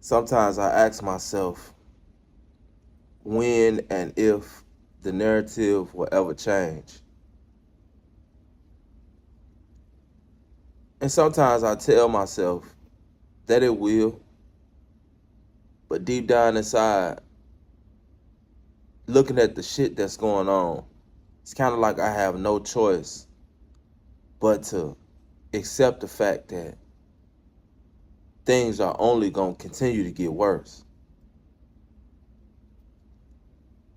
Sometimes I ask myself when and if the narrative will ever change. And sometimes I tell myself that it will, but deep down inside, looking at the shit that's going on, it's kind of like I have no choice but to accept the fact that things are only going to continue to get worse.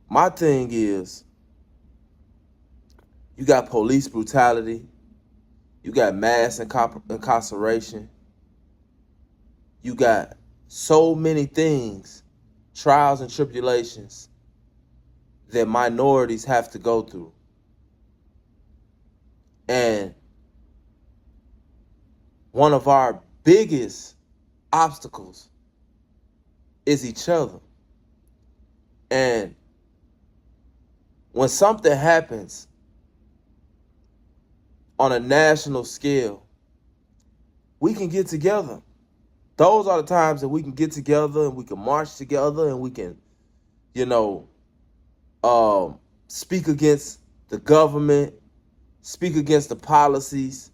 My thing is, you got police brutality, you got mass incarceration, you got so many things, trials and tribulations that minorities have to go through. And one of our biggest obstacles is each other. And when something happens on a national scale, we can get together. Those are the times that we can get together and we can march together and we can, you know, speak against the government, speak against the policies,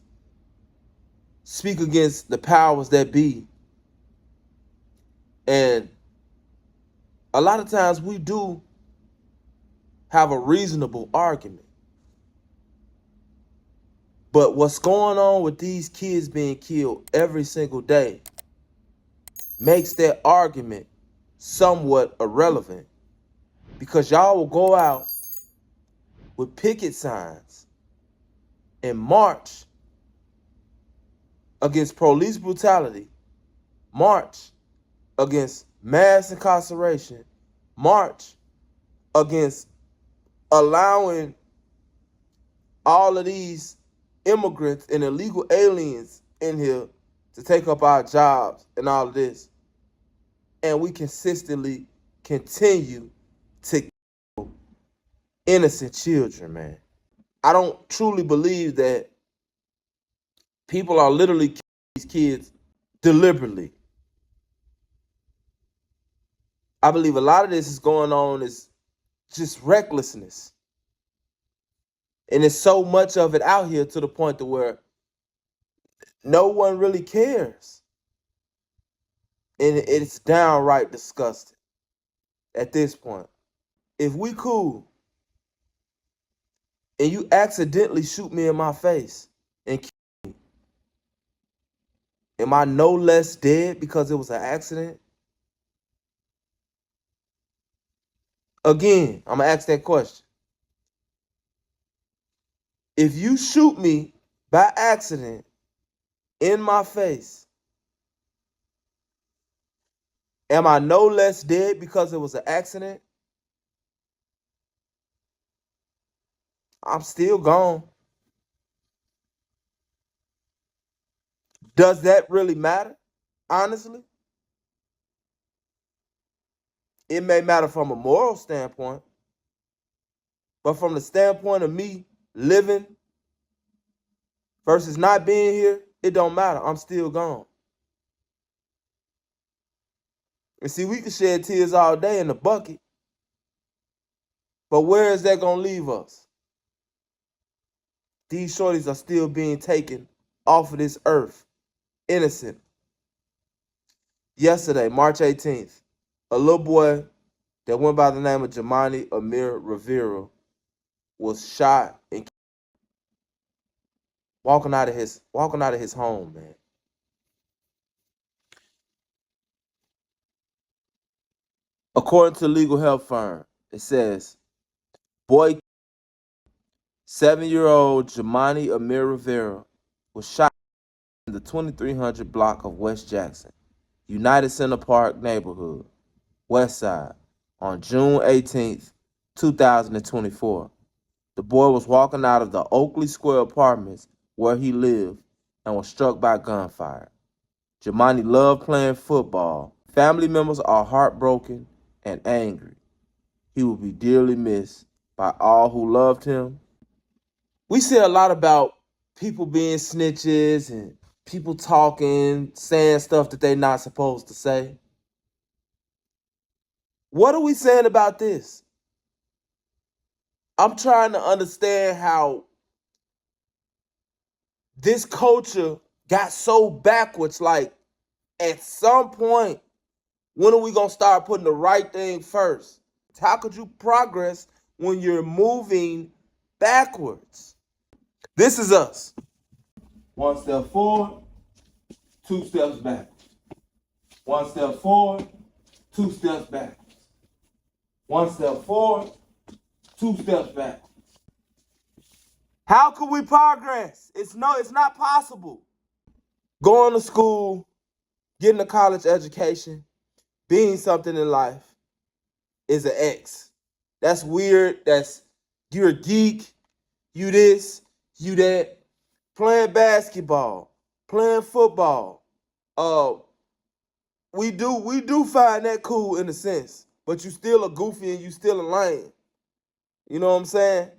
speak against the powers that be. And a lot of times we do have a reasonable argument. But what's going on with these kids being killed every single day makes that argument somewhat irrelevant, because y'all will go out with picket signs and march against police brutality, march against mass incarceration, march against allowing all of these immigrants and illegal aliens in here to take up our jobs and all of this. And we consistently continue to kill innocent children, man. I don't truly believe that people are literally killing these kids deliberately. I believe a lot of this is going on is just recklessness. And there's so much of it out here to the point to where no one really cares. And it's downright disgusting at this point. If we cool and you accidentally shoot me in my face and kill me, am I no less dead because it was an accident? Again, I'm going to ask that question. If you shoot me by accident in my face, am I no less dead because it was an accident? I'm still gone. Does that really matter? Honestly, it may matter from a moral standpoint, but from the standpoint of me living versus not being here, it don't matter. I'm still gone. And see, we can shed tears all day in the bucket, but where is that going to leave us? These shorties are still being taken off of this earth, innocent. Yesterday, March 18th, a little boy that went by the name of Jamani Amir Rivera was shot and walking out of his home, man. According to the legal help firm, it says, boy, 7-year-old Jamani Amir Rivera was shot in the 2300 block of West Jackson, United Center Park neighborhood, West Side, on June 18th, 2024. The boy was walking out of the Oakley Square Apartments where he lived and was struck by gunfire. Jamani loved playing football. Family members are heartbroken and angry. He will be dearly missed by all who loved him. We say a lot about people being snitches and people talking, saying stuff that they're not supposed to say. What are we saying about this? I'm trying to understand how this culture got so backwards. Like, at some point, when are we going to start putting the right thing first? How could you progress when you're moving backwards? This is us. One step forward, two steps back. One step forward, two steps back. One step forward, two steps back. How could we progress? It's not possible. Going to school, getting a college education, being something in life is an X. That's weird. You're a geek. You this, you that. Playing basketball, playing football. We do find that cool in a sense, but you still a goofy and you still a lame. You know what I'm saying?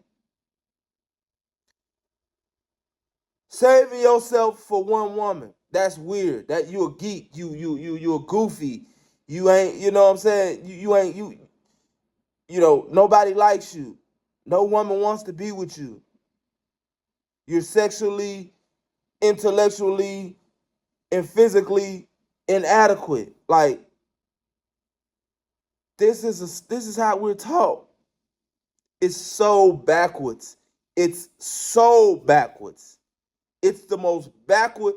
Saving yourself for one woman. That's weird. That you a geek. You a goofy. You ain't, you know what I'm saying? Nobody likes you. No woman wants to be with you. You're sexually, intellectually, and physically inadequate. Like, this is how we're taught. It's so backwards. It's so backwards. It's the most backward.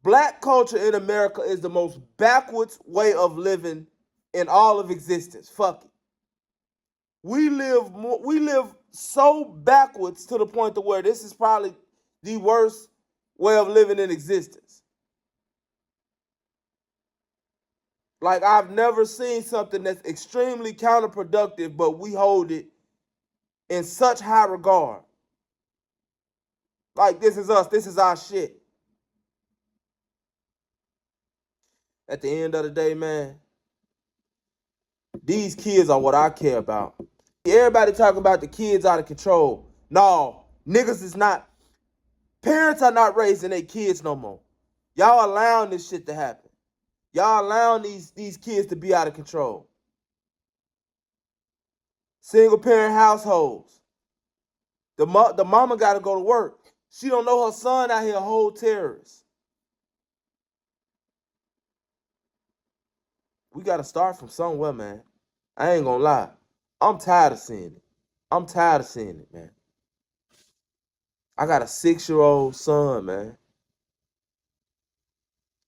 Black culture in America is the most backwards way of living in all of existence. Fuck it. We live so backwards to the point to where this is probably the worst way of living in existence. Like, I've never seen something that's extremely counterproductive, but we hold it in such high regard. Like, this is us. This is our shit. At the end of the day, man, these kids are what I care about. Everybody talking about the kids out of control. No, niggas is not. Parents are not raising their kids no more. Y'all allowing this shit to happen. Y'all allowing these kids to be out of control. Single parent households. The mama got to go to work. She don't know her son out here a whole terrorist. We got to start from somewhere, man. I ain't gonna lie. I'm tired of seeing it. I'm tired of seeing it, man. I got a 6-year-old son, man.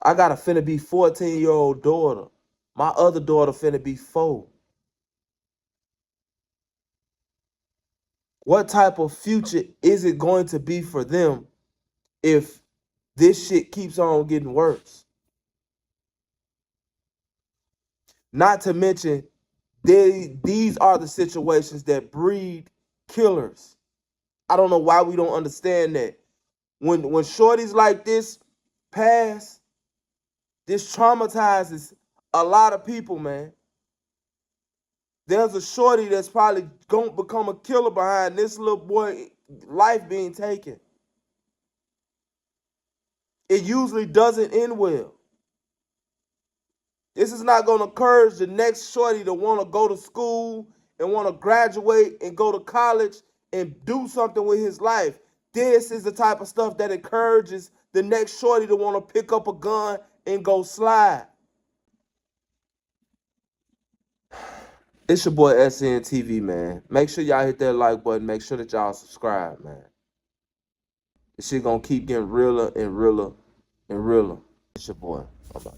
I got a finna be 14-year-old daughter. My other daughter finna be 4. What type of future is it going to be for them if this shit keeps on getting worse? Not to mention, these are the situations that breed killers. I don't know why we don't understand that. When shorties like this pass, this traumatizes a lot of people, man. There's a shorty that's probably gonna become a killer behind this little boy life being taken. It usually doesn't end well. This is not gonna encourage the next shorty to wanna go to school and wanna graduate and go to college and do something with his life. This is the type of stuff that encourages the next shorty to wanna pick up a gun and go slide. It's your boy SNTV, man. Make sure y'all hit that like button. Make sure that y'all subscribe, man. This shit gonna keep getting realer and realer and realer. It's your boy. Bye-bye.